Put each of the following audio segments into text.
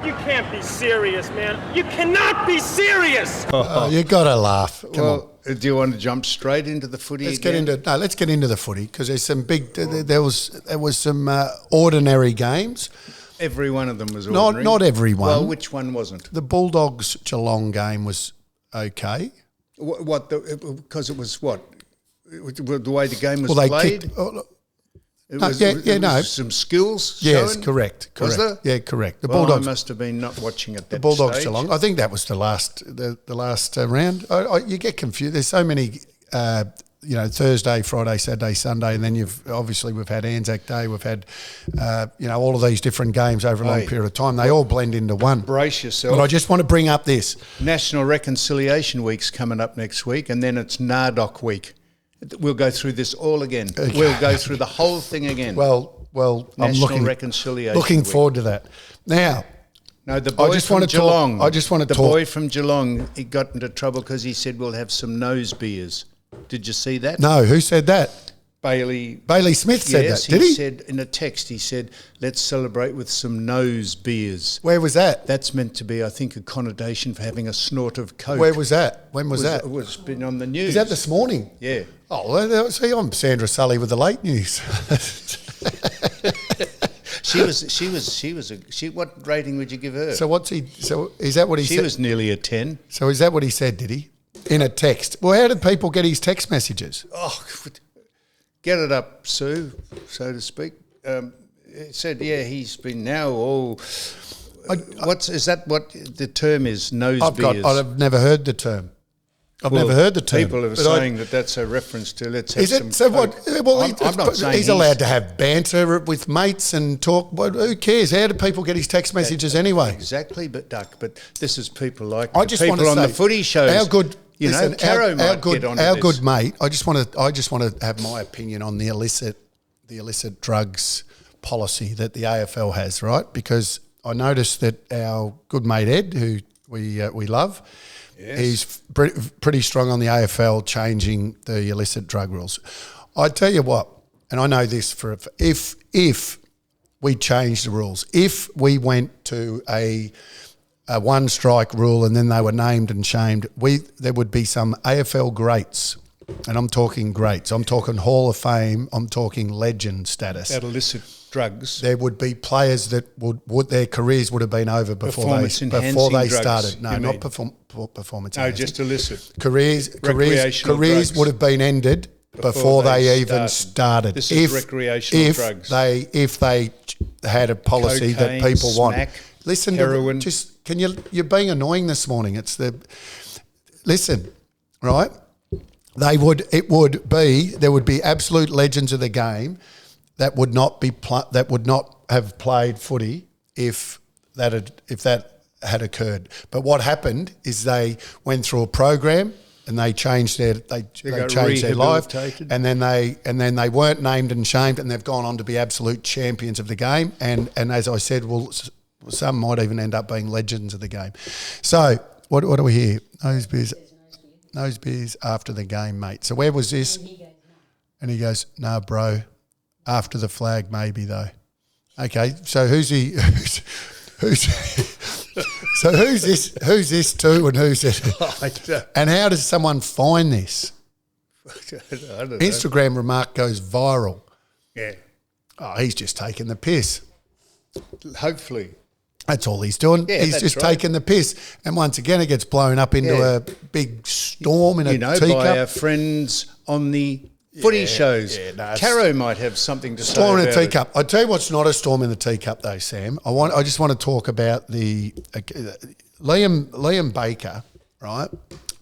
You can't be serious, man. You cannot be serious. You got to laugh. Come on. Do you want to jump straight into the footy? Let's get into the footy because there's some big. There was some ordinary games. Every one of them was ordinary. Not every one. Well, which one wasn't? The Bulldogs Geelong game was okay. Because it was what? The way the game was played? Some skills Yes, shown? correct. Was there? Yeah, correct. The Bulldogs. I must have been not watching at that The Bulldogs stage. Geelong. I think that was the last round. You get confused. There's so many, Thursday, Friday, Saturday, Sunday, and then we've had Anzac Day. We've had, all of these different games over a long period of time. They all blend into one. Brace yourself. But I just want to bring up this. National Reconciliation Week's coming up next week, and then it's NARDOC Week. We'll go through this all again. Okay. We'll go through the whole thing again. Well, National Reconciliation looking Week. forward to that. Now, no, the boy from Geelong. The boy from Geelong, he got into trouble because he said we'll have some nose beers. Did you see that? No, who said that? Bailey Smith said that. Did he? He said in a text, let's celebrate with some nose beers. Where was that? That's meant to be, I think, a connotation for having a snort of coke. Where was that? When was that? It was been on the news. Is that this morning? Yeah. Oh, well, see, I'm Sandra Sully with the late news. What rating would you give her? So is that what he said? She was nearly a 10. So is that what he said, did he? In a text. Well, how did people get his text messages? Oh, get it up, Sue, so to speak. It said, he's been now is that what the term is, nose beers? I've never heard the term. Never heard the term. People are saying that's a reference to let's have some coke. I'm not saying he's allowed to have banter with mates and talk. Who cares? How do people get his text messages anyway? Exactly, but this is people like people on the footy shows. Our good, Caro might get on our good mate. I just want to have my opinion on the illicit drugs policy that the AFL has, right? Because I noticed that our good mate Ed, who we love. Yes. He's pretty strong on the AFL changing the illicit drug rules. I tell you what, and I know this if we changed the rules, if we went to a one strike rule and then they were named and shamed, there would be some AFL greats, and I'm talking greats. I'm talking Hall of Fame. I'm talking legend status. At illicit drugs. There would be players that would their careers would have been over before they started. No, not performance. No, just illicit. Careers would have been ended before they even started. This is recreational drugs. If they had a policy cocaine, that people want. Listen, heroin. You're being annoying this morning. Listen, right? There would be absolute legends of the game that would not have played footy if that had occurred. But what happened is they went through a program and they changed their life, and then they weren't named and shamed, and they've gone on to be absolute champions of the game. And as I said, some might even end up being legends of the game. So what do we hear? Nose beers after the game, mate. So where was this? And he goes, "No, bro. After the flag, maybe though." Okay, so who's this to, and who's it? And how does someone find this? I don't know. Instagram remark goes viral. Yeah. Oh, he's just taking the piss. Hopefully. That's all he's doing. Yeah, he's just taking the piss. And once again, it gets blown up into a big storm in a teacup. By our friends on the footy shows. Yeah, Caro might have something to say about it. Storm in a teacup. I tell you what's not a storm in the teacup though, Sam. I just want to talk about the Liam Baker, right?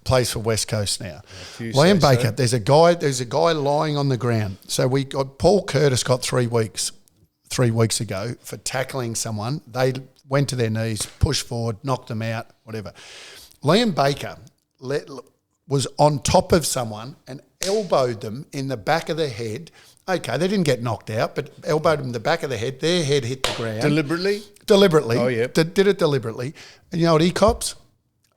Plays for West Coast now. Liam Baker, so. There's a guy lying on the ground. So Paul Curtis got 3 weeks ago for tackling someone. They went to their knees, pushed forward, knocked them out, whatever. Liam Baker was on top of someone and elbowed them in the back of the head. Okay, they didn't get knocked out, but elbowed them in the back of the head. Their head hit the ground. Deliberately? Deliberately. Oh, yeah. Did it deliberately. And you know what he cops?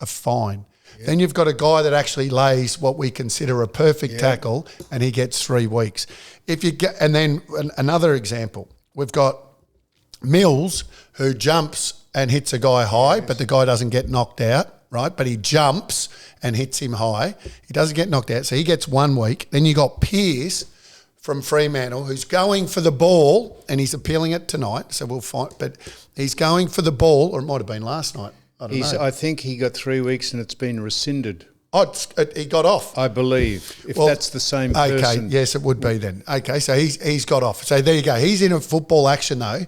A fine. Yeah. Then you've got a guy that actually lays what we consider a perfect tackle, and he gets 3 weeks. And then another example, we've got Mills, who jumps and hits a guy high, but the guy doesn't get knocked out, right? But he jumps and hits him high. He doesn't get knocked out, so he gets 1 week. Then you got Pearce from Fremantle, who's going for the ball, and he's appealing it tonight, so we'll find. But he's going for the ball, or it might have been last night. I don't know. I think he got 3 weeks and it's been rescinded. Oh, he got off. I believe, if that's the same person. Okay, yes, it would be then. Okay, so he's got off. So there you go. He's in a football action though,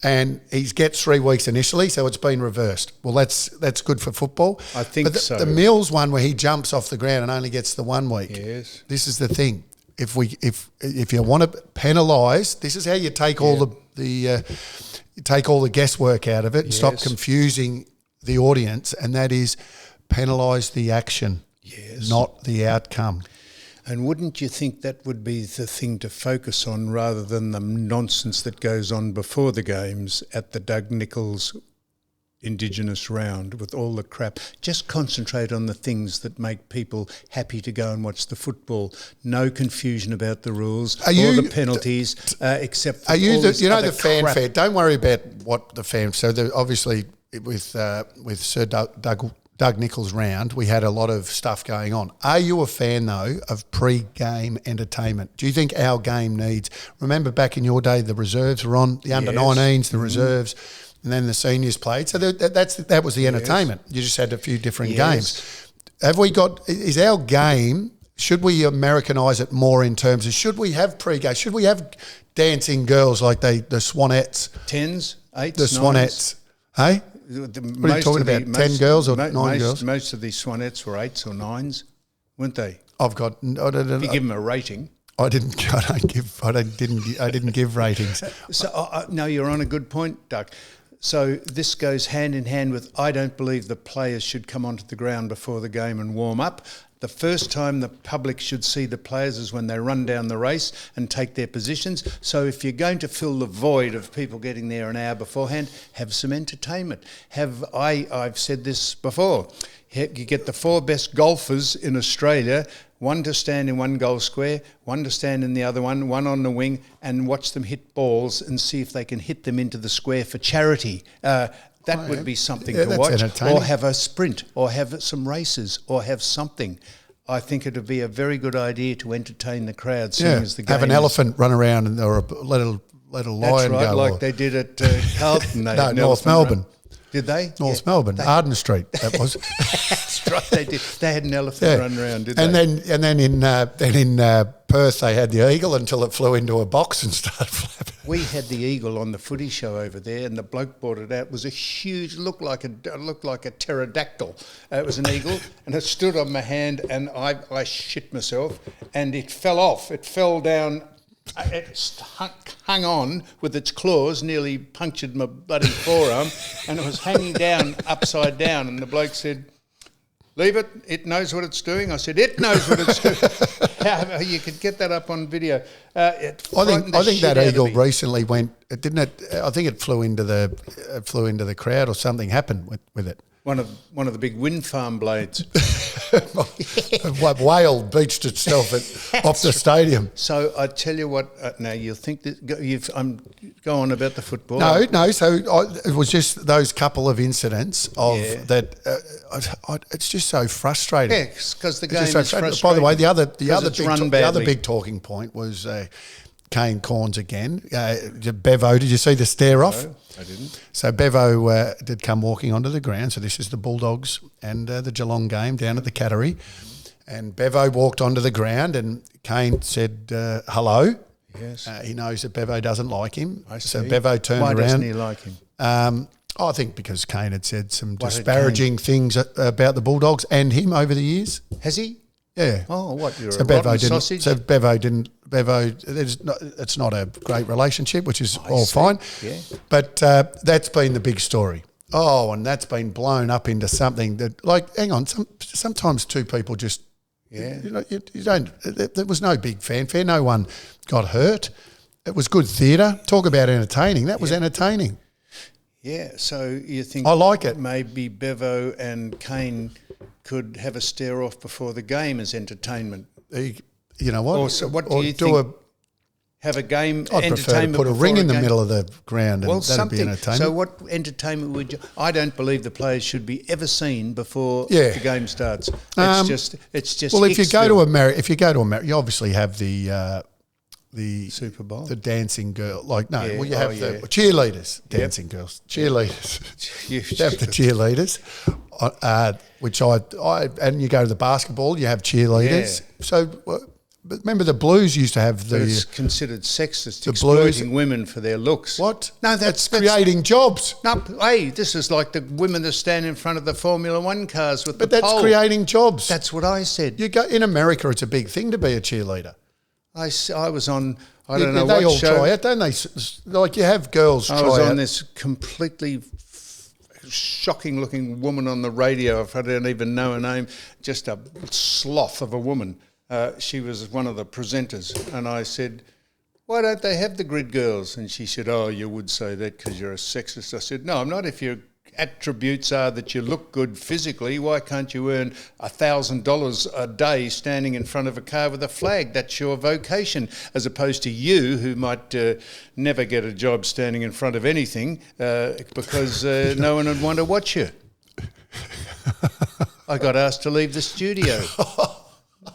and he gets 3 weeks initially, so it's been reversed. Well, that's good for football. I think but so. The Mills one where he jumps off the ground and only gets the 1 week. Yes. This is the thing. If you want to penalise, this is how you take all the guesswork out of it and stop confusing the audience, and that is penalise the action, not the outcome. And wouldn't you think that would be the thing to focus on rather than the nonsense that goes on before the games at the Doug Nicholls Indigenous round with all the crap? Just concentrate on the things that make people happy to go and watch the football. No confusion about the rules or the penalties, except for the fanfare. Don't worry about what the fan. So obviously with Sir Doug Nicholls' round, we had a lot of stuff going on. Are you a fan, though, of pre-game entertainment? Do you think our game needs... Remember back in your day, the reserves were on, the under-19s, the reserves, and then the seniors played. So that was the entertainment. You just had a few different games. Have we got... Is our game... Should we Americanise it more in terms of... Should we have pre-game? Should we have dancing girls like the Swanettes? 10s, 8s, The Swanettes. Hey? What are you talking about? 10 girls or 9 girls? Most of these Swanettes were 8s or 9s, weren't they? I've got. If you give them a rating. I didn't give ratings. So no, you're on a good point, Doug. So this goes hand in hand with I don't believe the players should come onto the ground before the game and warm up. The first time the public should see the players is when they run down the race and take their positions. So if you're going to fill the void of people getting there an hour beforehand, have some entertainment. I've said this before. You get the 4 best golfers in Australia, one to stand in one goal square, one to stand in the other one on the wing, and watch them hit balls and see if they can hit them into the square for charity. That would be something to watch, or have a sprint, or have some races, or have something. I think it would be a very good idea to entertain the crowd, seeing as the game have an elephant run around or let a lion go. That's right, like they did at Carlton. No, North Melbourne. Did they? North Melbourne, Arden Street. That was. That's right. They did. They had an elephant run around, did they? And then in Perth they had the eagle until it flew into a box and started flapping. We had the eagle on the Footy show over there, and the bloke brought it out. It was a huge, looked like a pterodactyl. It was an eagle, and it stood on my hand, and I shit myself, and it fell off. It fell down. It hung on with its claws, nearly punctured my bloody forearm, and it was hanging down upside down. And the bloke said, "Leave it. It knows what it's doing." I said, "It knows what it's doing." You could get that up on video. I think that eagle recently went. Didn't it? I think it flew into the crowd, or something happened with it. One of the big wind farm blades. A whale beached itself off the stadium. So I tell you what. Now you'll think that I'm going about the football. No. So it was just those couple of incidents of that. It's just so frustrating. Yeah, because the game is frustrating. By the way, the other big talking point was Kane Corns again. Bevo, did you see the stare off? No, I didn't. So Bevo did come walking onto the ground. So this is the Bulldogs and the Geelong game down at the Cattery. And Bevo walked onto the ground and Kane said hello. Yes. He knows that Bevo doesn't like him. I see. So Bevo turned around. Why doesn't he like him? I think because Kane had said some disparaging things about the Bulldogs and him over the years. Has he? Yeah. Oh, what? You're a rotten sausage? So Bevo, it's not a great relationship, which is all fine. Yeah. But that's been the big story. Oh, and that's been blown up into something that, like, hang on, sometimes two people just, you don't, there was no big fanfare. No one got hurt. It was good theatre. Talk about entertaining. That was entertaining. Yeah, so you think I like it. Maybe Bevo and Kane could have a stare off before the game as entertainment. You know what? Or so what do you think? Have a game, I'd prefer to entertainment. put a before ring in the game. middle of the ground, and Well, that'd be something. entertainment. So, what entertainment would you? I don't believe the players should be ever seen before Yeah. the game starts. It's just. Well, if you go to Hicksville. America, you obviously have the Super Bowl, the dancing girl. You Yeah. have the cheerleaders, dancing girls, cheerleaders. You have the cheerleaders, and you go to the basketball, you have cheerleaders. Yeah. So, but remember the Blues used to have But it's considered sexist, the exploiting Blues- women for their looks. what? No, that's creating jobs. No, hey, this is like the women that stand in front of the Formula One cars with But the that's pole. creating jobs. That's what I said. You go in America, it's a big thing to be a cheerleader. I was on. I don't know they what all show. try it, don't they? Like you have girls try I was on it. this completely shocking-looking woman on the radio. I don't even know her name. Just a sloth of a woman. She was one of the presenters, and I said, "Why don't they have the grid girls?" And she said, "Oh, you would say that because you're a sexist." I said, "No, I'm not. If your attributes are that you look good physically, why can't you earn $1,000 a day standing in front of a car with a flag? That's your vocation, as opposed to you, who might never get a job standing in front of anything because no one would want to watch you." I got asked to leave the studio.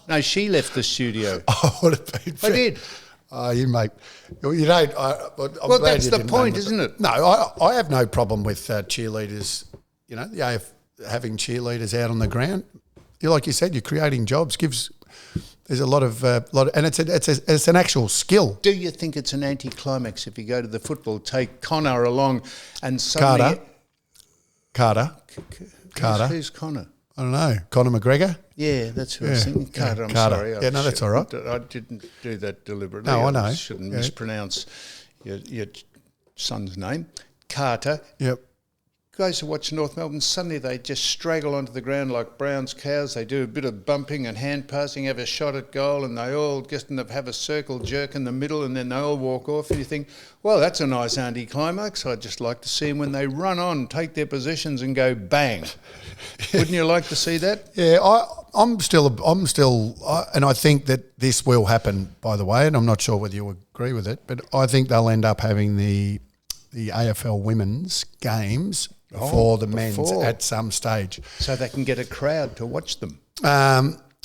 No, she left the studio. Oh, would have been. I did. Oh, you mate. You don't. Well, that's the point, isn't it? No, I have no problem with cheerleaders. You know, the AF having cheerleaders out on the ground. Like you said, you're creating jobs. There's a lot of, and it's an actual skill. Do you think it's an anticlimax if you go to the football, take Connor along, and suddenly Carter. Who's Connor? I don't know. Conor McGregor. Yeah, that's who I was thinking. Carter, I'm Carter. sorry. Yeah, no, that's all right. I didn't do that deliberately. No, I know. I shouldn't mispronounce your son's name. Carter Yep. goes to watch North Melbourne. Suddenly they just straggle onto the ground like Brown's cows. They do a bit of bumping and hand passing, have a shot at goal, and they all just have a circle jerk in the middle, and then they all walk off. And you think, well, that's a nice anticlimax. I'd just like to see them when they run on, take their positions, and go bang. Wouldn't you like to see that? Yeah, I'm still, and I think that this will happen, by the way, and I'm not sure whether you agree with it, but I think they'll end up having the AFL women's games for the men's at some stage. So they can get a crowd to watch them.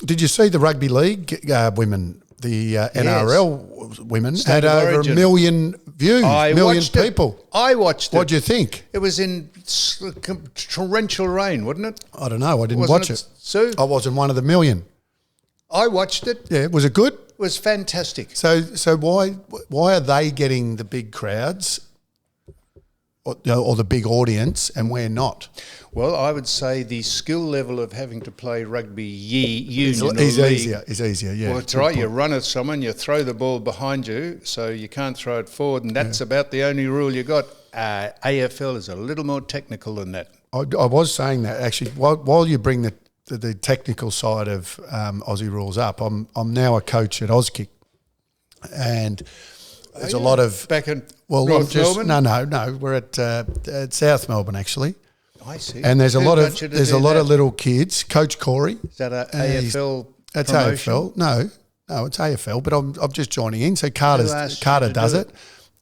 Did you see the rugby league women? The NRL women State had of over Origin. 1 million views, I million watched it. people. I watched it. What do you think? It was in torrential rain, wasn't it? I don't know. I didn't Wasn't watch it, it. Sue? I wasn't one of the million. I watched it. Yeah, was it good? It was fantastic. So why are they getting the big crowds or the big audience and we're not? Well, I would say the skill level of having to play rugby union Is or league. easier. Is easier. Yeah. Well, that's right. You run at someone, you throw the ball behind you, so you can't throw it forward, and that's about the only rule you got. AFL is a little more technical than that. I was saying that actually. While you bring the technical side of Aussie rules up, I'm now a coach at Auskick, and there's a lot of back in North Melbourne. No. We're at South Melbourne actually. I see. And there's a Who lot got you of to do that? little kids. Coach Corey. Is that a he's- AFL? That's promotion? AFL. No, it's AFL. But I'm just joining in. So asked you Carter to does do it.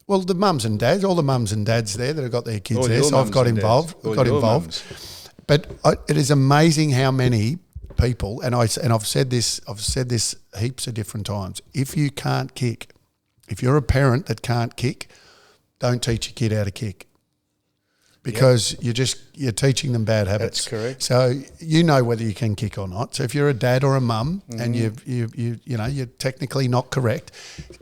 Well, the mums and dads, all the mums and dads there that have got their kids All there. your So I've mums got and involved. dads. All Got your involved. mums. But it is amazing how many people, and I've said this heaps of different times. If you can't kick, if you're a parent that can't kick, don't teach your kid how to kick. Because you're teaching them bad habits. That's correct. So you know whether you can kick or not. So if you're a dad or a mum and you're technically not correct,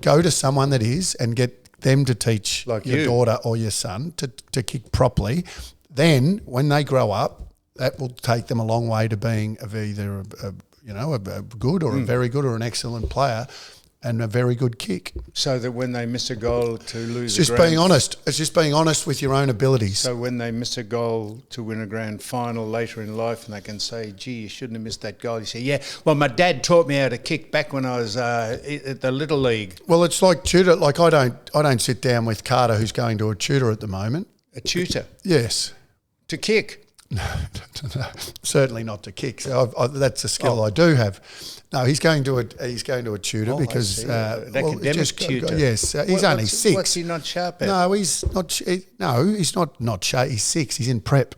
go to someone that is and get them to teach Like your you. daughter or your son to kick properly. Then when they grow up, that will take them a long way to being either a good or a very good or an excellent player and a very good kick. So that when they miss a goal to lose It's just being honest. It's just being honest with your own abilities. So when they miss a goal to win a grand final later in life and they can say, gee, you shouldn't have missed that goal. You say, yeah, well, my dad taught me how to kick back when I was at the Little League. Well, it's like tutor. Like I don't sit down with Carter, who's going to a tutor at the moment. A tutor Yes. to kick. No, certainly not to kick. So that's a skill I do have. No, he's going to a tutor because an academic tutor. Yes, he's only 6. What's he not sharp at? No, he's not. He's not sharp. He's 6. He's in prep.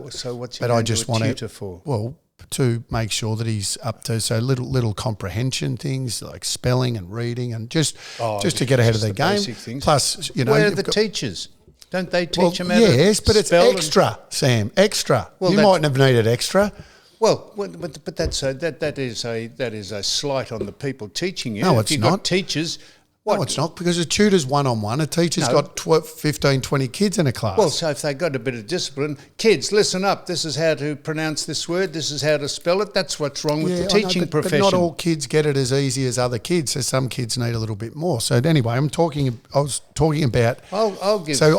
So what's he going to a tutor for? Well, to make sure that he's up to little comprehension things like spelling and reading and just to get ahead of the game. Basic things. Plus, where are the teachers? Don't they teach them how to yes, but it's spell extra, Sam. Extra. Well, you mightn't have needed extra. Well, but that is a slight on the people teaching you. No, if it's you've not. got teachers. What? No, it's not, because a tutor's one-on-one. A teacher's got 15, 20 kids in a class. Well, so if they got a bit of discipline, kids, listen up. This is how to pronounce this word. This is how to spell it. That's what's wrong with the teaching profession. But not all kids get it as easy as other kids. So some kids need a little bit more. So anyway, I was talking about. I'll give. So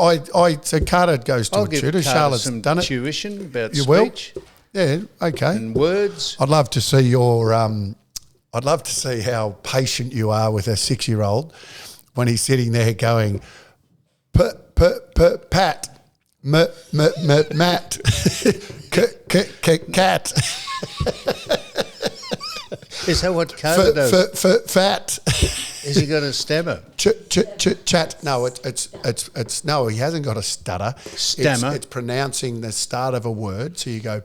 so Carter goes to a tutor. Charlotte's some done it. tuition about You speech. will? Yeah. Okay. And words. I'd love to see your. I'd love to see how patient you are with a 6-year-old when he's sitting there going, pat, mat, cat. Is that what Carter does? Fat. Has he got a stammer? Chat. No, it's no. He hasn't got a stutter. Stammer. It's pronouncing the start of a word. So you go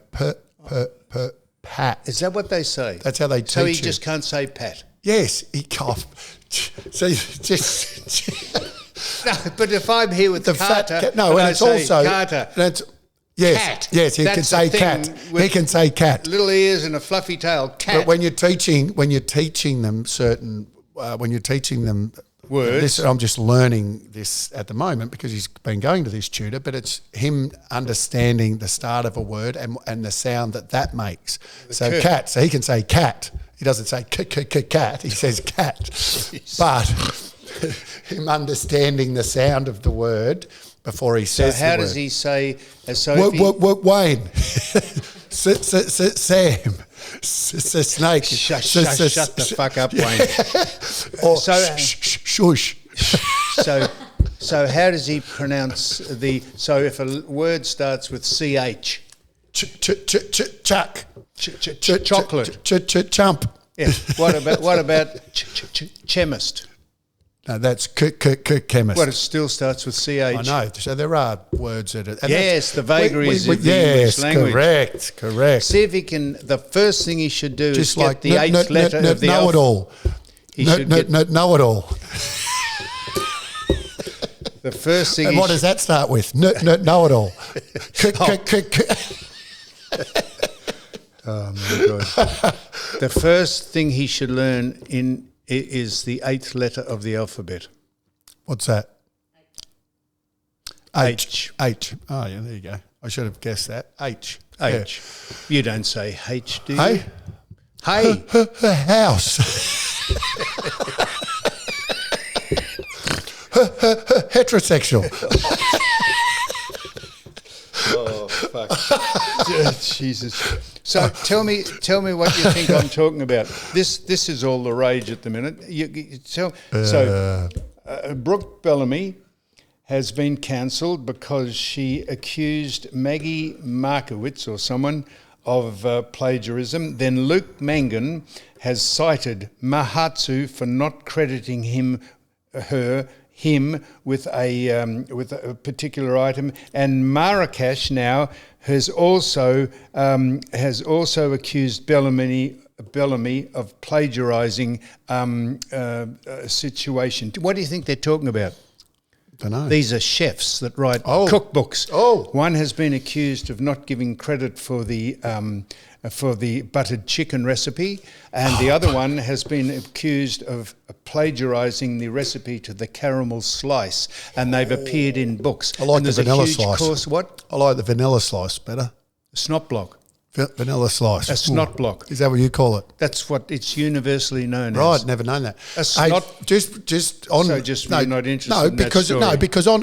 pat. Is that what they say? That's how they teach So he you. just can't say pat. Yes, he can't. So just. No, but if I'm here with The Carter, fat cat. No, and it's also Carter. That's yes, Cat. yes. He can That's say the cat. thing with He can say cat. Little ears and a fluffy tail. Cat. But when you're teaching them certain, Words. I'm just learning this at the moment because he's been going to this tutor. But it's him understanding the start of a word and the sound that makes. So cat. So he can say cat. He doesn't say cat. He says cat. But him understanding the sound of the word before he says the word. So how does he say? Wayne, Sam, snake. Shut the fuck up, Wayne. Or So- shush. So how does he pronounce the? So if a word starts with ch, Chuck. chocolate. Chump. Yeah. What about chemist? No, that's chemist. What, it still starts with ch. I know. So there are words that are. and Yes, the vagaries of the yes, English language. correct. See if he can. The first thing he should do Just is like get the eighth letter of the know it alphabet. all. He should get Know it all. the first thing. And what does that start with? Know it all. Oh my God! The first thing he should learn is the 8th letter of the alphabet. What's that? H. H. Oh yeah, there you go. I should have guessed that. H. H. You don't say H, do you? Hey. Hey. House. Heterosexual. Oh fuck! Jesus. So tell me what you think I'm talking about. This is all the rage at the minute. Brooke Bellamy has been cancelled because she accused Maggie Markowitz or someone of plagiarism. Then Luke Mangan has cited Mahatsu for not crediting him with a particular item, and Marrakesh now has also accused Bellamy of plagiarising a situation. What do you think they're talking about? Don't know. These are chefs that write cookbooks. Oh. One has been accused of not giving credit for the buttered chicken recipe, and the other one has been accused of plagiarising the recipe to the caramel slice, and they've appeared in books. I like and the there's a vanilla huge slice. Course, what? I like the vanilla slice better. Snot block. Vanilla slice. A snot block. Is that what you call it? That's what it's universally known Right, as. never known that. A snot. Just on. So just you're not interested No, in that because story. because I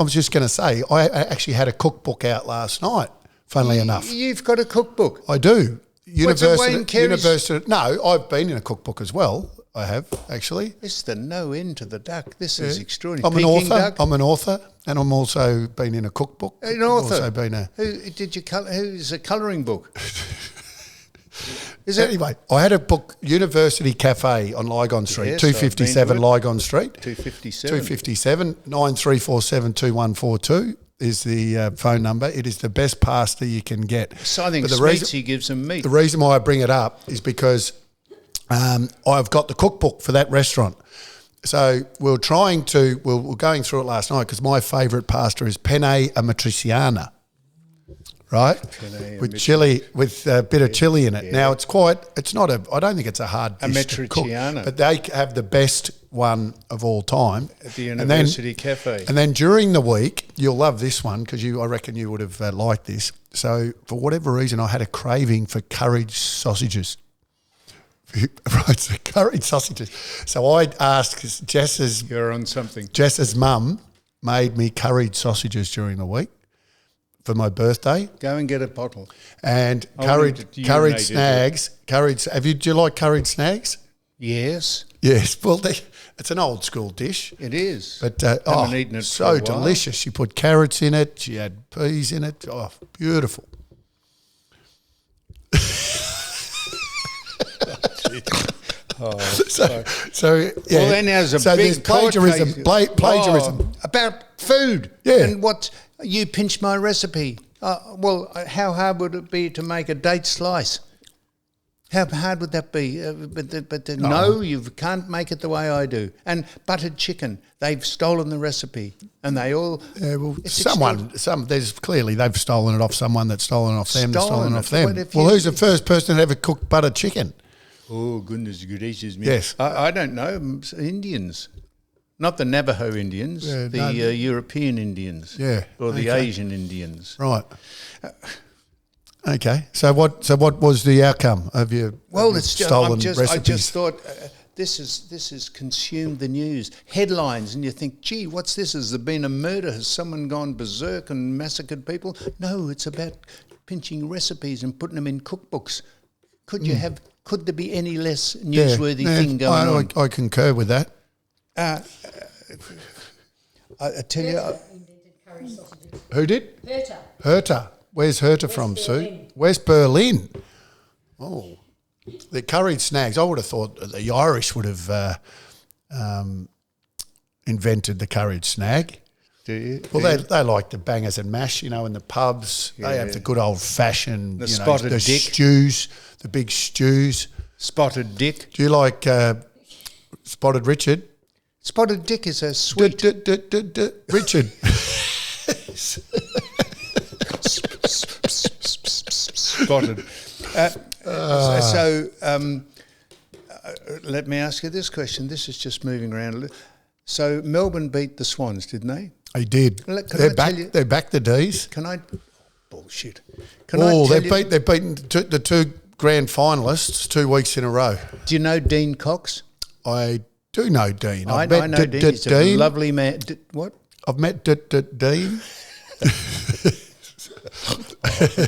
was just going to say I actually had a cookbook out last night. Funnily enough, You've got a cookbook. I do. What's it, Wayne Carey's? University. No, I've been in a cookbook as well. I have, actually. It's the no end to the duck. This is extraordinary. I'm an Peking author. duck? I'm an author, and I'm also been in a cookbook. An author? Also been a... Who's a colouring book? Anyway, I had a book, University Cafe on Lygon Street, Yes, 257 Lygon Street. 257. 257 9347 2142 is the phone number. It is the best pasta you can get. So I think But the Smeatsy gives them meat. The reason why I bring it up is because I've got the cookbook for that restaurant. So we're going through it last night because my favourite pasta is penne amatriciana, right? With chili, with a bit of chili in it. Now I don't think it's a hard dish to cook, but they have the best one of all time. At the University Cafe. And then during the week, you'll love this one because I reckon you would have liked this. So for whatever reason, I had a craving for courage sausages. Right, so curried sausages. So I asked Jess's... You're on something. Jess's mum made me curried sausages during the week for my birthday. Go and get a bottle. And curried snags. Do you like curried snags? Yes. Yes. Well, it's an old school dish. It is. But haven't eaten it so for a while. delicious. She put carrots in it. She had peas in it. Oh, beautiful. So yeah. Well, then there's there's plagiarism. Plagiarism about food. Yeah. And what you pinched my recipe. How hard would it be to make a date slice? How hard would that be? No, you can't make it the way I do. And buttered chicken, they've stolen the recipe, and they all. Yeah, well, there's clearly they've stolen it off someone that's stolen it off them. That's stolen it off them. Well, who's the first person that ever cooked buttered chicken? Oh, goodness gracious me. Yes. I don't know. Indians. Not the Navajo Indians, European Indians. Yeah. Or the Asian Indians. Right. Okay. So what was the outcome of your stolen recipes? I just thought this has consumed the news. Headlines, and you think, gee, what's this? Has there been a murder? Has someone gone berserk and massacred people? No, it's about pinching recipes and putting them in cookbooks. Could there be any less newsworthy thing going on? I concur with that. I tell you... Who did? Herta. Herta. Where's Herta from, Sue? West Berlin. Oh. The curried snags. I would have thought the Irish would have invented the curried snag. Do you? Well, they like the bangers and mash, in the pubs. Yeah. They have the good old-fashioned, spotted dick. Stews, the big stews. Spotted dick. Do you like Spotted Richard? Spotted dick is a sweet... Richard. Spotted. Let me ask you this question. This is just moving around. So Melbourne beat the Swans, didn't they? They did. They're back the D's. Bullshit. They've beaten the two grand finalists 2 weeks in a row. Do you know Dean Cox? I do know Dean. I know Dean. He's a lovely man. What? I've met Dean.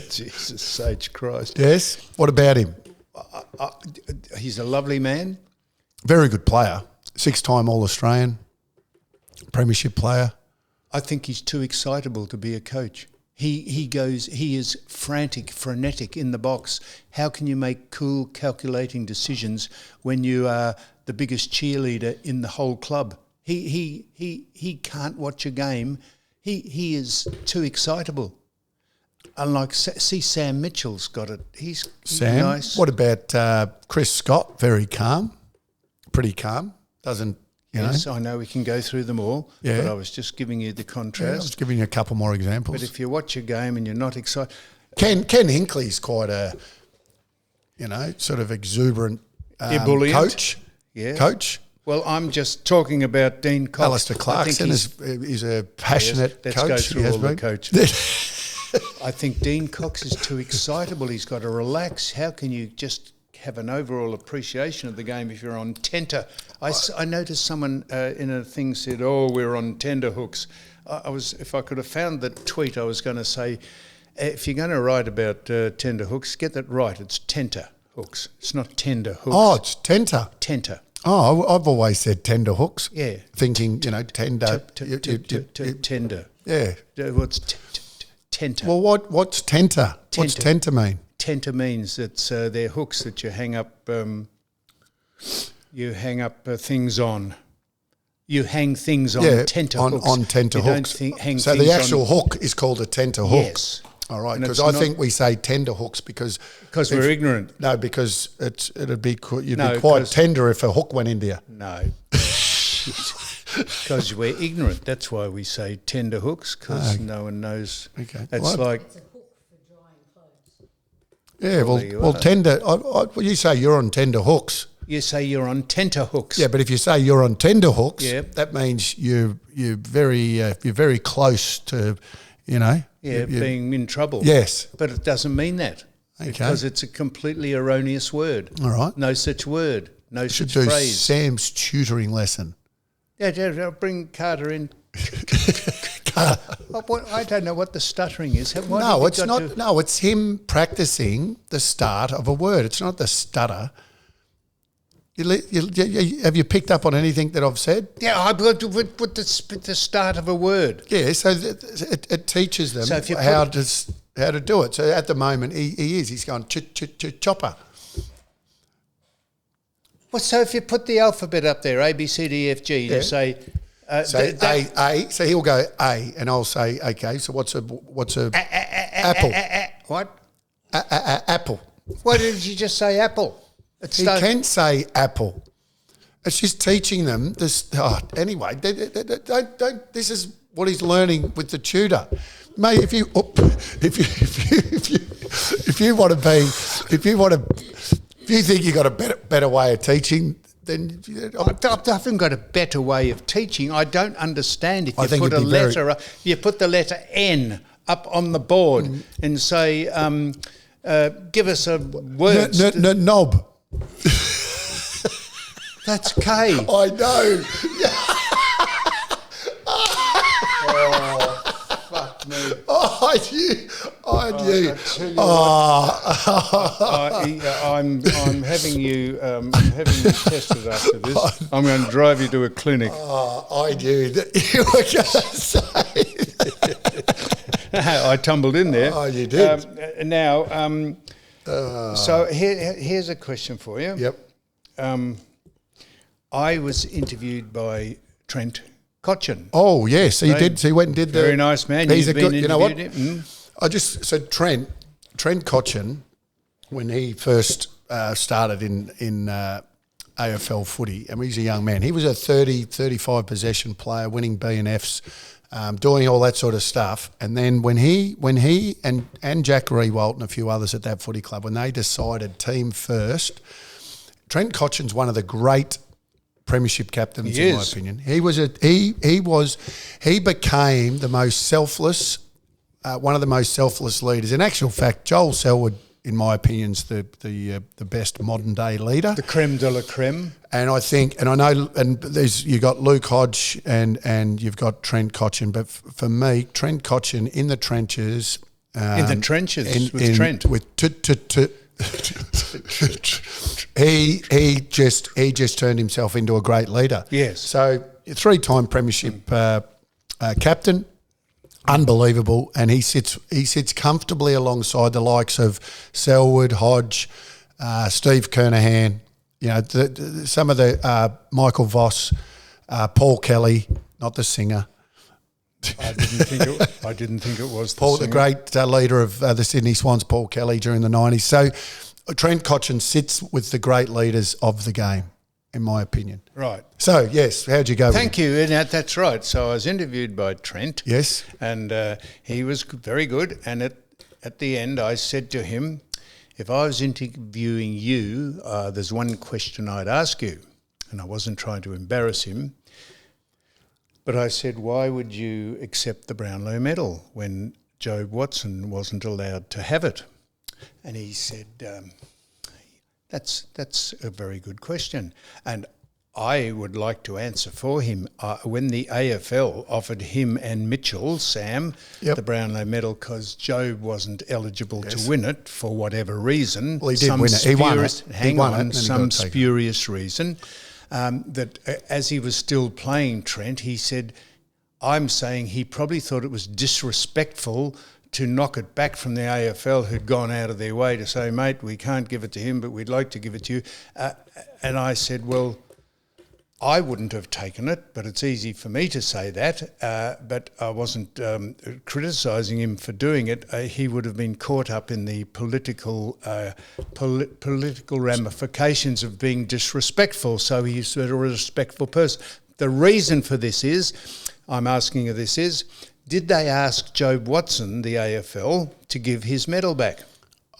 Jesus Sage Christ. Yes. What about him? He's a lovely man. Very good player. 6-time All-Australian. Premiership player. I think he's too excitable to be a coach. He is frantic, frenetic in the box. How can you make cool, calculating decisions when you are the biggest cheerleader in the whole club? He can't watch a game. He is too excitable. Unlike, Sam Mitchell's got it. He's Sam. Nice. What about Chris Scott? Very calm. Pretty calm. Doesn't, Yes, I know we can go through them all, Yeah. but I was just giving you the contrast. Yeah, I was giving you a couple more examples. But if you watch a game and you're not excited... Ken Hinkley's quite a, sort of exuberant Ebullient. coach. Yeah. Coach. Well, I'm just talking about Dean Cox. Alistair Clarkson is a passionate Let's coach. go through He has all the been. coaches. I think Dean Cox is too excitable. He's got to relax. How can you just have an overall appreciation of the game if you're on tenter? I noticed someone in a thing said, we're on tender hooks. If I could have found that tweet, I was going to say, if you're going to write about tender hooks, get that right. It's tenter hooks. It's not tender hooks. Oh, it's tenter. Tenter. Oh, I've always said tender hooks. Yeah. Thinking, tender. Tender. Yeah. What's tenter? Well, what's tenter? What's tenter mean? Tenter means it's they're hooks that you hang up. You hang up things on. You hang things on tenter hooks. On tenter hooks. Hang so the actual hook is called a tenter hook. Yes. All right, And because it's I not- think we say tender hooks because we're ignorant. No, because you'd be No, quite 'cause- tender if a hook went into you. No. Because we're ignorant. That's why we say tender hooks, because no one knows. Okay. It's What? like, Yeah, there you well, are. tender. You say you're on tender hooks. you say you're on tenter hooks. Yeah, but if you say you're on tender hooks, Yeah. that means you're very close to, Yeah, you- being in trouble. Yes. But it doesn't mean that. Okay. Because it's a completely erroneous word. All right. No such word. No Should such do phrase. Sam's tutoring lesson. Yeah, I'll bring Carter in. I don't know what the stuttering is. Why No, have you it's got not. to- No, it's him practicing the start of a word. It's not the stutter. Have you picked up on anything that I've said? Yeah, I've got to put the start of a word. Yeah, so it teaches them So if you how to do it. So at the moment, he's going chopper. Well, so if you put the alphabet up there, A, B, C, D, F, G, Yeah. you say... So A. So he'll go A, and I'll say okay. So what's a apple? What? Apple. Why did you just say apple? He can say apple. It's just teaching them this. Oh, anyway, don't. This is what he's learning with the tutor, mate. If you want to if you think you got a better way of teaching, then I haven't got a better way of teaching. I don't understand if I you think put a it'd be very- letter, you put the letter N up on the board and say, give us a word. knob. That's K. I know. Fuck me. Oh, I knew. I'm having you tested after this. I'm going to drive you to a clinic. I knew that you were going to say. I tumbled in there. Oh, you did. So here's a question for you. Yep. I was interviewed by Trent Cotchin. Oh, yes. So you did. So you went and did the. Very nice man. He's You've a been good. You know what? interviewed him? Trent Cotchin, when he first started in AFL footy, and he's a young man. He was a 35 possession player, winning B&Fs, doing all that sort of stuff. And then when he and Jack Rewalt and a few others at that footy club, when they decided team first, Trent Cotchin's one of the great premiership captains, in my opinion. He became the most selfless, one of the most selfless leaders. In actual fact, Joel Selwood, in my opinion, is the best modern day leader. The creme de la creme. And I think, and I know, and you got Luke Hodge and you've got Trent Cotchin, but for me, Trent Cotchin in the trenches. In the trenches with Trent. He just turned himself into a great leader. Yes. So 3-time premiership captain, unbelievable, and he sits comfortably alongside the likes of Selwood, Hodge, Steve Kernahan. You know, some of the Michael Voss, Paul Kelly, not the singer. I didn't think it was Paul, the singer. great leader of the Sydney Swans, Paul Kelly, during the 90s. So Trent Cotchin sits with the great leaders of the game, in my opinion. Right. So, yes, how'd you go? Thank you. And that's right. So I was interviewed by Trent. Yes. And he was very good. And at the end, I said to him, if I was interviewing you, there's one question I'd ask you. And I wasn't trying to embarrass him. But I said, why would you accept the Brownlow medal when Jobe Watson wasn't allowed to have it? And he said, that's a very good question. And I would like to answer for him. When the AFL offered him and Mitchell, Sam, the Brownlow medal because Jobe wasn't eligible to win it for whatever reason. Well, he did win it. He won it. Hang on, some spurious reason. that as he was still playing Trent, he said, I'm saying he probably thought it was disrespectful to knock it back from the AFL, who'd gone out of their way to say, mate, we can't give it to him, but we'd like to give it to you. And I said, well, I wouldn't have taken it, but it's easy for me to say that. But I wasn't criticising him for doing it. He would have been caught up in the political ramifications of being disrespectful. So he's a respectful person. The reason for this is, I'm asking you this is, did they ask Jobe Watson, the AFL, to give his medal back?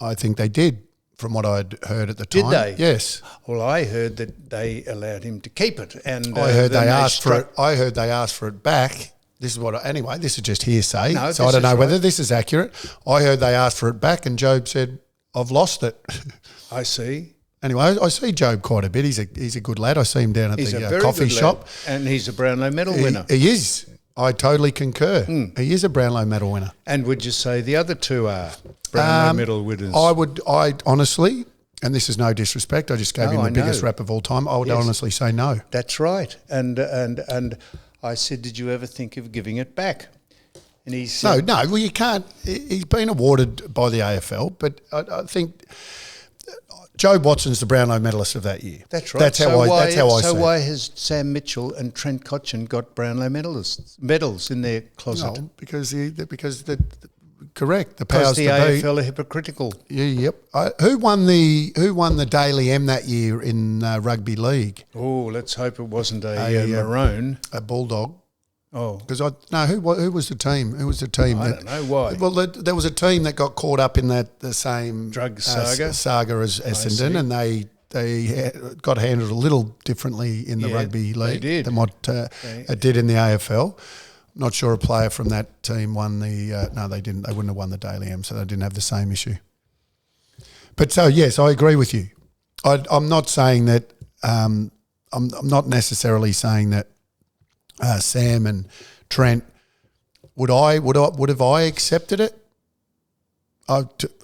I think they did, from what I'd heard at the time. Did they? Yes. Well, I heard that they allowed him to keep it, and I heard they asked for it. I heard they asked for it back. This is what. Anyway, this is just hearsay, No, so I don't know whether this is accurate. I heard they asked for it back, and Jobe said, "I've lost it." I see. Anyway, I see Jobe quite a bit. He's a good lad. I see him down at He's a the very coffee good lad, shop, and he's a Brownlow medal winner. He is. I totally concur. He is a Brownlow medal winner. And would you say the other two are Brownlow medal winners? I honestly, and this is no disrespect, I just gave him the biggest rap of all time. I would honestly say no. That's right. And I said, did you ever think of giving it back? And he said, No. Well, you can't. He's been awarded by the AFL, but I think Jobe Watson's the Brownlow medalist of that year. That's right. That's how I see it. So why has Sam Mitchell and Trent Cotchin got Brownlow medals in their closet? No, because correct. The Because powers the to be. AFL are hypocritical. Yeah, yep. Who won the Daily M that year in rugby league? Oh, let's hope it wasn't a maroon. A Bulldog. Oh, Because who was the team? Who was the team? I don't know why. Well, there was a team that got caught up in the same Drug saga? as Essendon, see. and they got handled a little differently in the rugby league did. than what it did in the AFL. Not sure a player from that team won the. No, they didn't. They wouldn't have won the Daily M, so they didn't have the same issue. But so yes, I agree with you. I'm not saying that. I'm not necessarily saying that. Sam and Trent, would have I accepted it?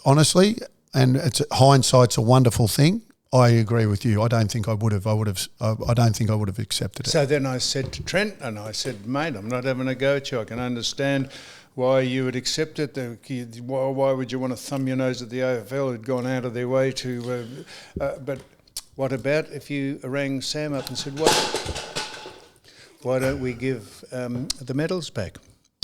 Honestly, and hindsight's a wonderful thing. I agree with you. I don't think I would have. I don't think I would have accepted it. So then I said to Trent, and I said, mate, I'm not having a go at you. I can understand why you would accept it. Why would you want to thumb your nose at the AFL who'd gone out of their way to... but what about if you rang Sam up and said, why don't we give the medals back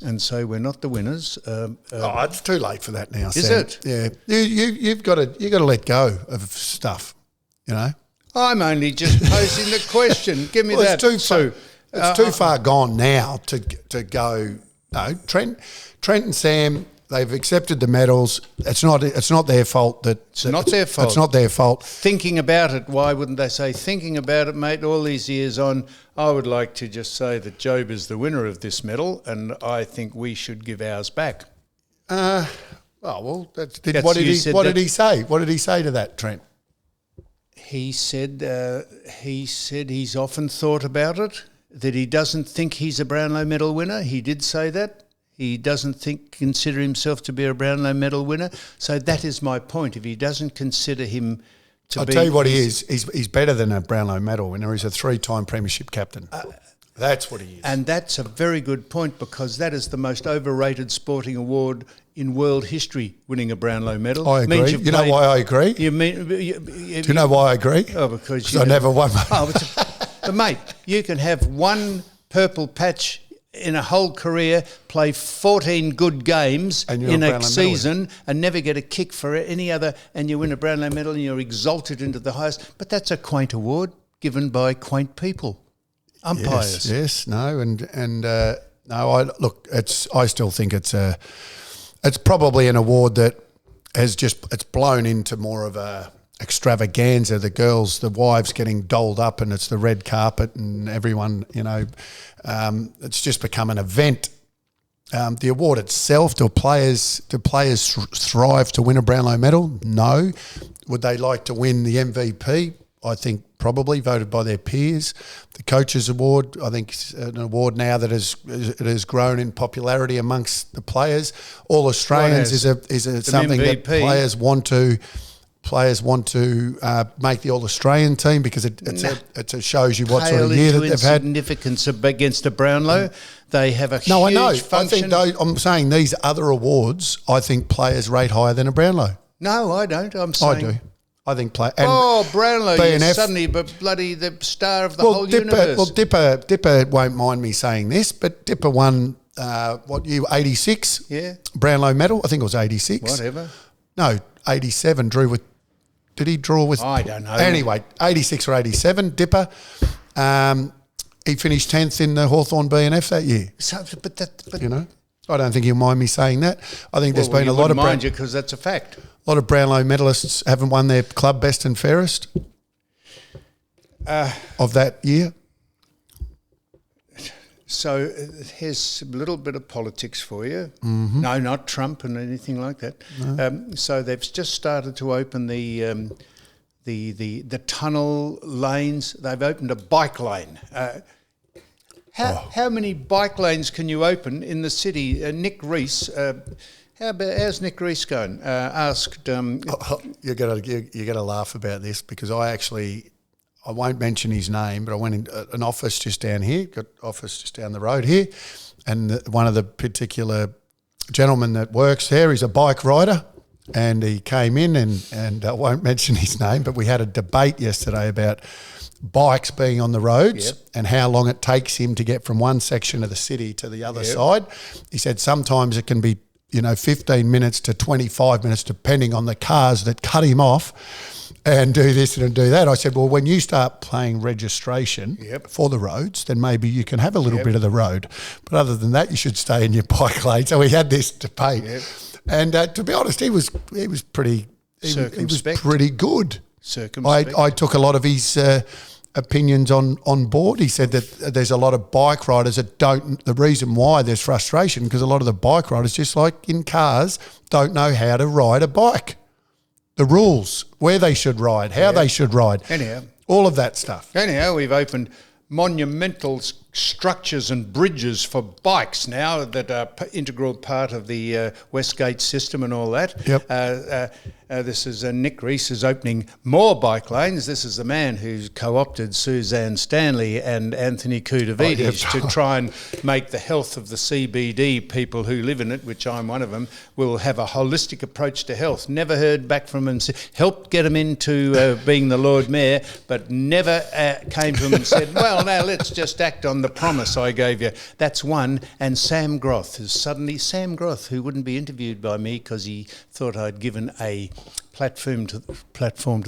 and say we're not the winners? It's too late for that now. Is Sam. it? Yeah, you've got to let go of stuff. You know, I'm only just posing the question. Give me that. It's too far gone now to go. No, Trent and Sam. They've accepted the medals. It's not their fault It's not their fault. It's not their fault. Thinking about it, why wouldn't they say, thinking about it, mate, all these years on, I would like to just say that Jobe is the winner of this medal and I think we should give ours back. What did he say? What did he say to that, Trent? He said he's often thought about it, that he doesn't think he's a Brownlow medal winner. He did say that. He doesn't consider himself to be a Brownlow medal winner. So that is my point. If he doesn't consider him to I'll tell you what he is. He's better than a Brownlow medal winner. He's a 3-time premiership captain. That's what he is. And that's a very good point because that is the most overrated sporting award in world history, winning a Brownlow medal. I agree. You know why I agree? Do you know why I agree? Oh, because I never won. But mate, you can have one purple patch in a whole career, play 14 good games in a season and never get a kick for any other, and you win a Brownlow medal and you're exalted into the highest. But that's a quaint award given by quaint people, umpires. Yes, no, I still think it's probably an award that it's blown into more of a extravaganza. The wives getting dolled up, and it's the red carpet, and everyone, it's just become an event. The award itself, do players thrive to win a Brownlow medal? No. Would they like to win the MVP? I think probably, voted by their peers. The Coaches Award, I think, is an award now that has grown in popularity amongst the players. All Australians is something MVP. that players want to players want to make the All-Australian team because it shows you what sort of year that they've had. Significance against a Brownlow. They have a huge No, I know. function. I'm saying these other awards, I think players rate higher than a Brownlow. No, I don't. I'm saying... I do. I think Brownlow, BNF, you're suddenly bloody the star of the whole universe. Well, Dipper won't mind me saying this, but Dipper won, 86? Yeah. Brownlow medal. I think it was 86. Whatever. No, 87. Drew with... Did he draw with... I don't know. Anyway, 86 or 87, Dipper. He finished 10th in the Hawthorn BNF that year. I don't think he'll mind me saying that. I think there's been a lot of... mind you because that's a fact. A lot of Brownlow medalists haven't won their club best and fairest of that year. So here's a little bit of politics for you. Mm-hmm. No, not Trump and anything like that. No. So they've just started to open the tunnel lanes. They've opened a bike lane. How many bike lanes can you open in the city? Nick Rees. How's Nick Rees going? Asked. You're gonna laugh about this because I won't mention his name, but I went in an office just down here, got office just down the road here, and one of the particular gentlemen that works there is a bike rider, and he came in and I won't mention his name, but we had a debate yesterday about bikes being on the roads and how long it takes him to get from one section of the city to the other side. He said sometimes it can be 15 minutes to 25 minutes, depending on the cars that cut him off and do this and do that. I said, well, when you start paying registration for the roads, then maybe you can have a little bit of the road. But other than that, you should stay in your bike lane. So we had this debate. And to be honest, he was pretty good. Circumspect. I took a lot of his opinions on board. He said that there's a lot of bike riders that don't. The reason why there's frustration because a lot of the bike riders, just like in cars, don't know how to ride a bike. The rules, where they should ride, how they should ride. Anyhow, all of that stuff. Anyhow, we've opened monumental structures and bridges for bikes now that are integral part of the Westgate system and all that. This is Nick Rees is opening more bike lanes. This is the man who's co-opted Suzanne Stanley and Anthony Koutavidis to try and make the health of the CBD people who live in it, which I'm one of them, will have a holistic approach to health. Never heard back from him. Helped get him into being the Lord Mayor, but never came to him and said, well, now let's just act on the promise I gave you. That's one. And Sam Groth is suddenly Sam Groth, who wouldn't be interviewed by me because he thought I'd given a platform to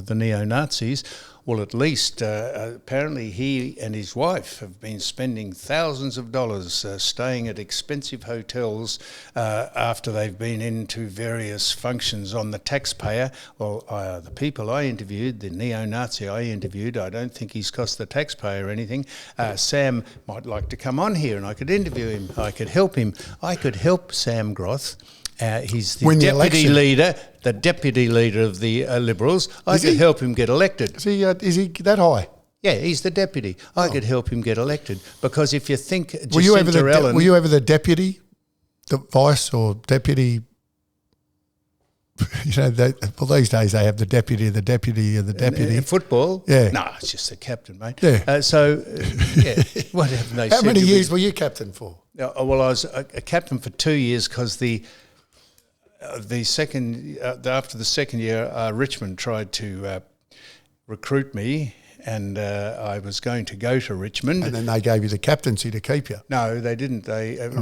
the neo-Nazis. Well, at least apparently he and his wife have been spending thousands of dollars staying at expensive hotels after they've been into various functions on the taxpayer. Well, the people I interviewed, the neo-Nazi I interviewed, I don't think he's cost the taxpayer anything. Sam might like to come on here and I could interview him. I could help him. I could help Sam Groth. He's the deputy leader of the Liberals. I could help him get elected. Is he that high? Yeah, he's the deputy. I could help him get elected because if you think were you ever the deputy, the vice or deputy? These days they have the deputy of the deputy of the deputy. In football? Yeah. No, it's just the captain, mate. Yeah. What have they How said? many years were you captain for? Well, I was a captain for 2 years because after the second year, Richmond tried to recruit me, and I was going to go to Richmond. And then they gave you the captaincy to keep you. No, they didn't.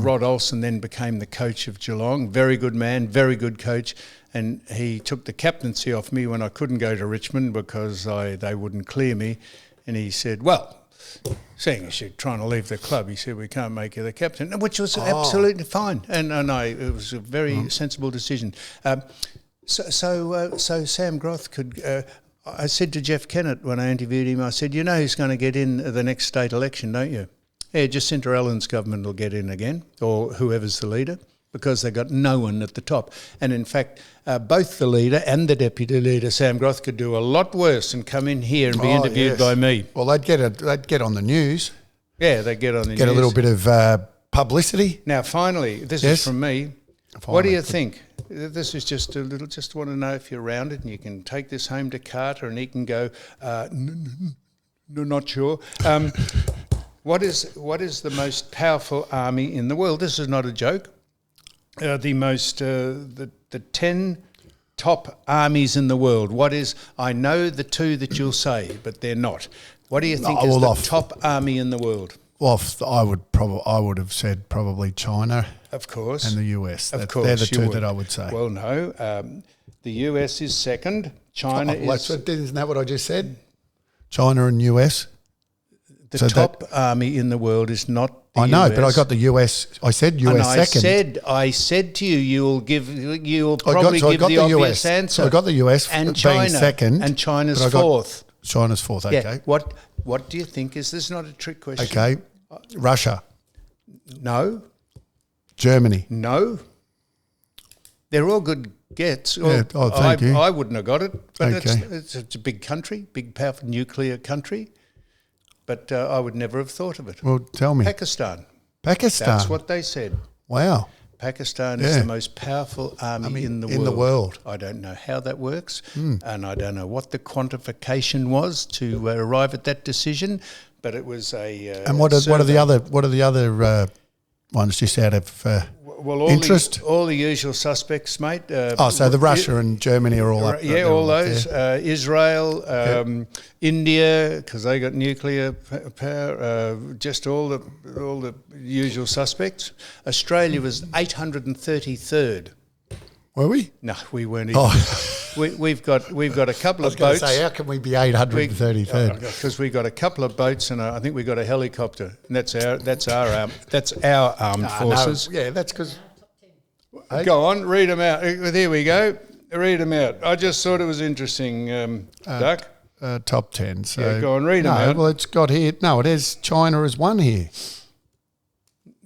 Rod Olsen then became the coach of Geelong. Very good man, very good coach, and he took the captaincy off me when I couldn't go to Richmond because they wouldn't clear me. And he said, well, seeing as you're trying to leave the club, he said, we can't make you the captain, which was absolutely fine. And it was a very sensible decision. So Sam Groth could... I said to Jeff Kennett when I interviewed him, I said, you know who's going to get in the next state election, don't you? Yeah, Jacinta Allen's government will get in again, or whoever's the leader, because they've got no one at the top. And in fact, both the leader and the deputy leader, Sam Groth, could do a lot worse and come in here and be interviewed by me. Well, they'd get on the news. Yeah, they'd get on the news. Get a little bit of publicity. Now, finally, this is from me. What do you think? This is just a little. Just want to know if you're around it, and you can take this home to Carter, and he can go. No, not sure. What is the most powerful army in the world? This is not a joke. The 10 top armies in the world. What is? I know the two that you'll say, but they're not. What do you think is the top army in the world? Well, I would have said probably China, of course, and the US. Of course, they're the two that I would say. Well, no, the US is second. China is. Isn't that what I just said? China and US. The top army in the world is not. The US. But I got the US. I said US second. I said to you, you'll probably give the obvious answer. So I got the US and being China second, and China's fourth. China's fourth. Okay. Yeah. What do you think is? This is not a trick question. Okay. Russia. No. Germany. No. They're all good gets. Yeah. Oh, thank you. I wouldn't have got it, but Okay. it's a big country, big powerful nuclear country. But I would never have thought of it. Well, tell me. Pakistan. Pakistan. That's what they said. Wow. Pakistan is the most powerful army in the world. In the world. I don't know how that works, and I don't know what the quantification was to arrive at that decision, but it was a. And what are the other ones just out of interest? All the usual suspects, mate. So the Russia and Germany are all up. Yeah, all those. Israel, India, because they got nuclear power. Just all the usual suspects. Australia was 833rd. Were we? No, we weren't. We've got a couple of boats. I was going to say, how can we be 833rd? Because we got a couple of boats, and I think we got a helicopter, and that's our armed forces. No. Yeah, that's because. Go on, read them out. There we go. Read them out. I just thought it was interesting, Duck. Top 10. So go on, read them out. Well, it's got here. No, it has China as one here.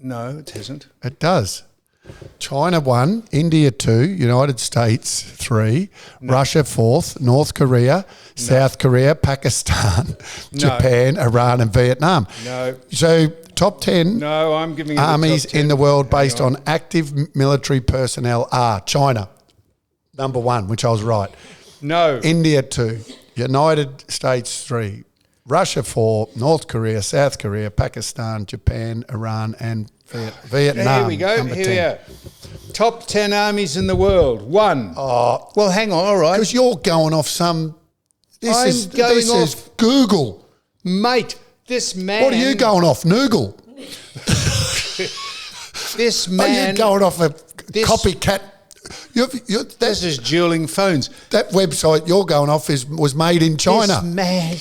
No, it hasn't. It does. China 1, India 2, United States 3, Russia 4th, North Korea, South Korea, Pakistan, Japan, Iran and Vietnam. No. So top 10 I'm giving you armies the top 10. in the world based on active military personnel are China, number 1, which I was right. No. India 2, United States 3, Russia 4, North Korea, South Korea, Pakistan, Japan, Iran and Vietnam. Here we go. Here we are. Top 10 armies in the world. 1. Oh, well, hang on. All right. Because you're going off some. This going is off Google, mate. This man. What are you going off? Noogle. This man. Are you going off a copycat? This is dueling phones. That website you're going off was made in China. This man, you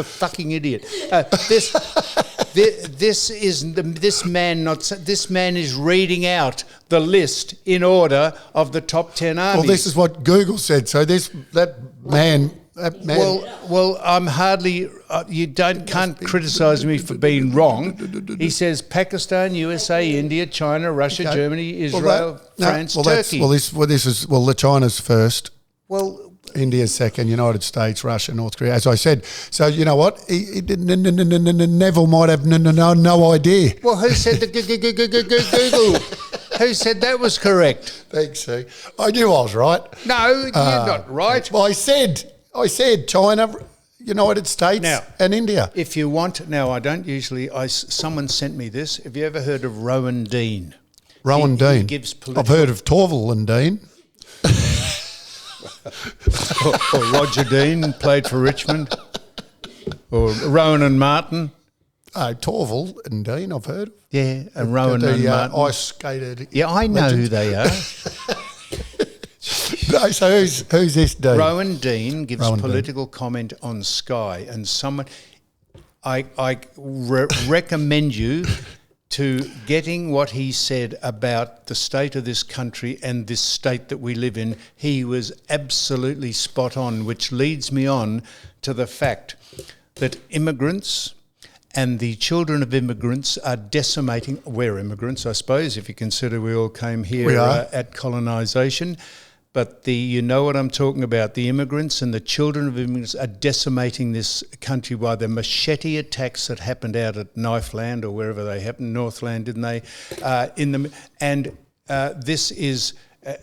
fucking idiot. This man is reading out the list in order of the top 10 armies. Well, this is what Google said. So that man. Well, I'm hardly. You can't criticise me for being wrong. He says Pakistan, USA, India, China, Russia, Germany, Israel, France, Turkey. The China's first. Well. India's second, United States, Russia, North Korea. As I said, so you know what? Neville might have no idea. Well, who said the Google? Who said that was correct? Thanks, Sue. I knew I was right. No, you're not right. Well, I said China, United States, and India. If you want, now I don't usually. Someone sent me this. Have you ever heard of Rowan Dean? Rowan Dean. He gives I've heard of Torval and Dean. or Roger Dean played for Richmond, or Rowan and Martin. Torval and Dean, I've heard. Yeah, and Rowan and Martin. Ice skated. Yeah, I know who they are. No, so who's this Dean? Rowan Dean gives political comment on Sky, and someone I recommend you to getting what he said about the state of this country and this state that we live in. He was absolutely spot on, which leads me on to the fact that immigrants and the children of immigrants are decimating. We're immigrants, I suppose, if you consider we all came here at colonisation. But you know what I'm talking about. The immigrants and the children of immigrants are decimating this country by the machete attacks that happened out at Knifeland or wherever they happened, Northland, didn't they? This is,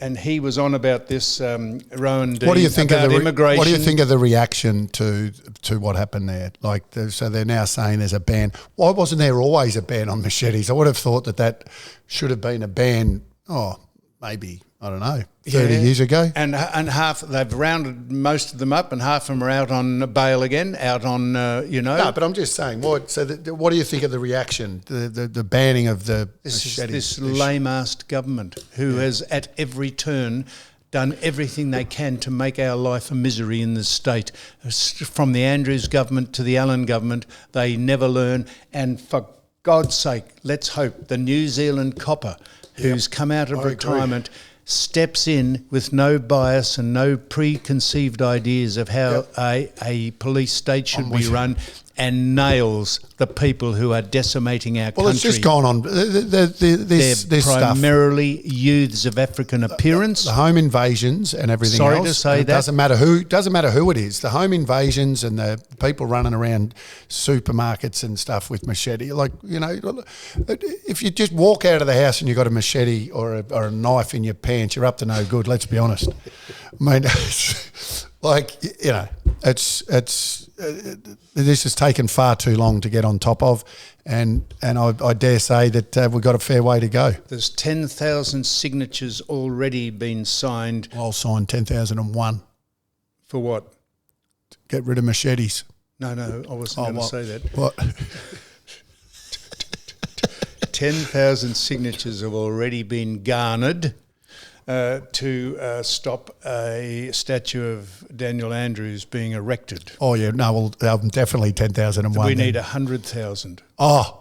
and he was on about this, Rowan Dean, What do you think about of the immigration. What do you think of the reaction to what happened there? Like, so they're now saying there's a ban. Why wasn't there always a ban on machetes? I would have thought that should have been a ban. Oh, maybe, I don't know, 30 years ago. And half, they've rounded most of them up, and half of them are out on bail again, out on, No, but I'm just saying, what do you think of the reaction, the banning of the machetes? This lame-assed government who has at every turn done everything they can to make our life a misery in this state. From the Andrews government to the Allen government, they never learn. And for God's sake, let's hope the New Zealand copper who's come out of retirement steps in with no bias and no preconceived ideas of how a police state should be run, and nails the people who are decimating our country. Well, it's just gone on. This primarily youths of African appearance. The home invasions and everything Sorry else. to say that. Doesn't matter who it is. The home invasions and the people running around supermarkets and stuff with machete. Like, if you just walk out of the house and you've got a machete or a knife in your pants, you're up to no good, let's be honest. I mean, this has taken far too long to get on top of, and I dare say that we've got a fair way to go. There's 10,000 signatures already been signed. I'll sign 10,001. For what? Get rid of machetes. No, I wasn't going to say that. What? 10,000 signatures have already been garnered to stop a statue of Daniel Andrews being erected. Oh, yeah. No, well, definitely 10,001. We need 100,000. Oh,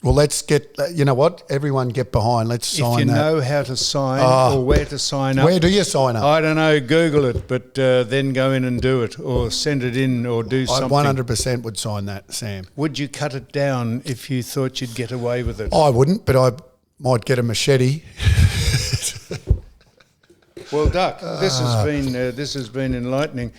well, let's get, you know what? Everyone get behind. Let's sign that. If you know how to sign or where to sign up. Where do you sign up? I don't know. Google it, but then go in and do it, or send it in, or do something. I 100% would sign that, Sam. Would you cut it down if you thought you'd get away with it? I wouldn't, but I might get a machete. Well, Duck, this has been enlightening.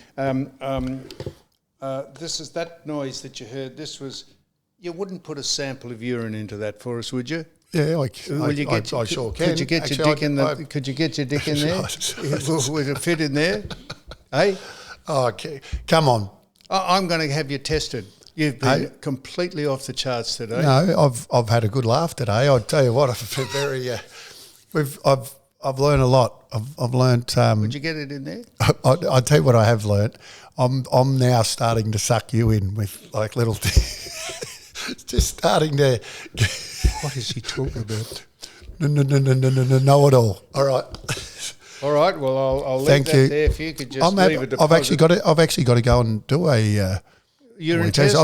This is that noise that you heard. This was. You wouldn't put a sample of urine into that for us, would you? Yeah, I sure can. Could you get your dick in the? Could you get your dick in there? Would it fit in there? Hey? Oh, okay. Come on. I'm going to have you tested. You've been completely off the charts today. No, I've had a good laugh today. I'll tell you what. I've been very. I've learned a lot. I've learned. Would you get it in there? I'll tell you what I have learnt. I'm now starting to suck you in with like little things. Just starting to. What is he talking about? No, know it all. All right. All right. Well, I'll leave that there. If you could just leave a deposit. I've actually got to go and do a urine test.